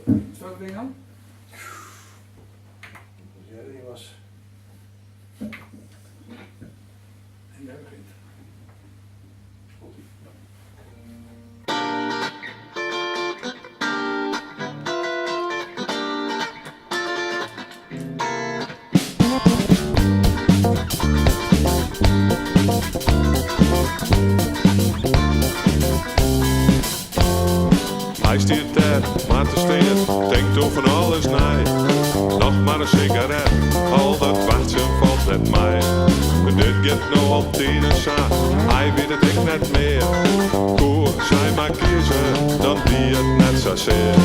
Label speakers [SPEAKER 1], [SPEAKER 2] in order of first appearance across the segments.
[SPEAKER 1] Welk ding dan?
[SPEAKER 2] Ja, die was...
[SPEAKER 1] En daar begint.
[SPEAKER 3] Hij stiert daar, maar te steen, denkt over alles na. Nog maar een sigaret, al dat wachten valt met mij. Dit gaat nou al tien en zaak, hij weet het ik net meer. Koer, zij maar kiezen, dan die het net zo zeer.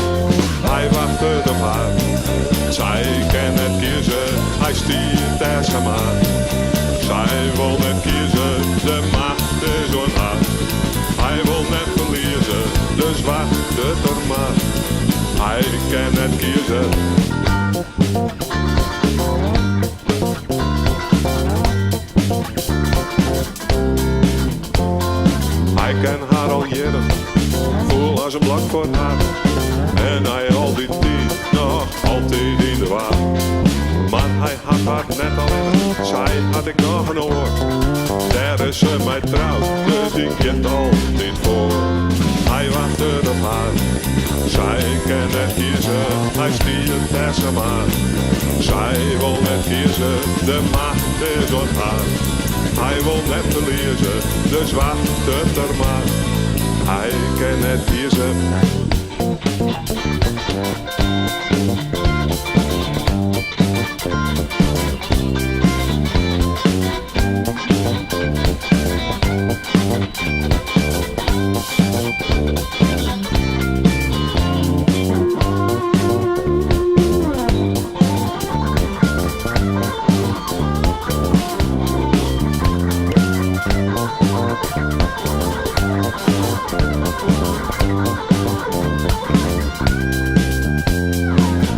[SPEAKER 3] Hij wachtte op haar, zij kan het kiezen, hij stiert daar samen. Zij wil net kiezen, de macht is onhard. Hij wil net verliezen, dus wacht het er maar. Hij kan net kiezen. Hij kan haar al jaren, voel als een blok voor haar. En hij al die tijd nog altijd in de war. Maar hij had haar net al in, zij had ik nog een oor. Daar is ze mij trouw, dus die gaat altijd voor. Hij wachtte op haar, zij kan net kiezen, hij stiert daar samen. Zij wil net kiezen, de macht is op haar. Hij wil net verliezen, dus wacht het er maar. Hij kan net kiezen.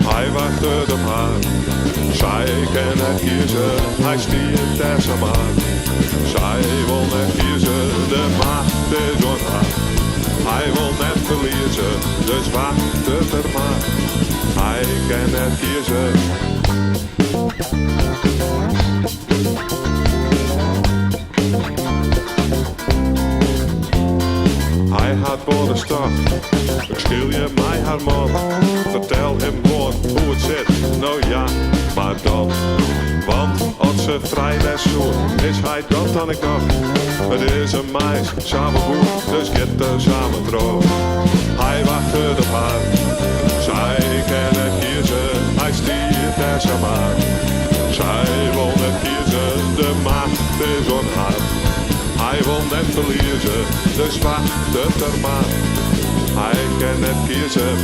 [SPEAKER 3] Hij wachtte op haar, zij kan het kiezen, hij stiert daar samen. Zij wil net kiezen, de macht is op haar. Hij wil net verliezen, dus wacht het er maar. Hij kan het kiezen. Hij had woordenstad, ik schil je mij haar man. Vertel hem gewoon hoe het zit, nou ja, maar dan. Want als ze vrij was zoet, is hij dat dan ik nog. Het is een meis, samen goed, dus get er samen trouw. Hij wachtte op haar, zij kan het kiezen, hij stiert daar samen. Zij wil net kiezen, de macht is op haar. Hij wil net verliezen, dus wacht het er maar. Hij kan net kiezen.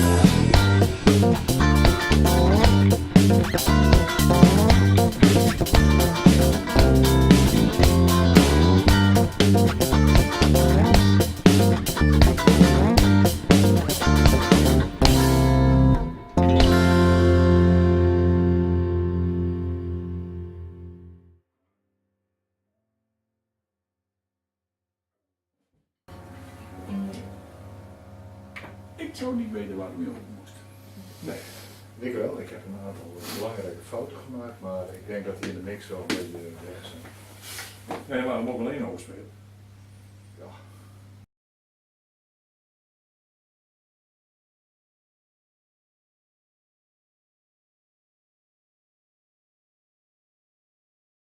[SPEAKER 1] Ik zou niet weten waar ik mee op moest.
[SPEAKER 2] Nee, ik wel. Ik heb een aantal belangrijke fouten gemaakt, maar ik denk dat die in de mix wel een beetje weg zijn.
[SPEAKER 1] Nee, maar we mogen alleen overspelen.
[SPEAKER 2] Ja.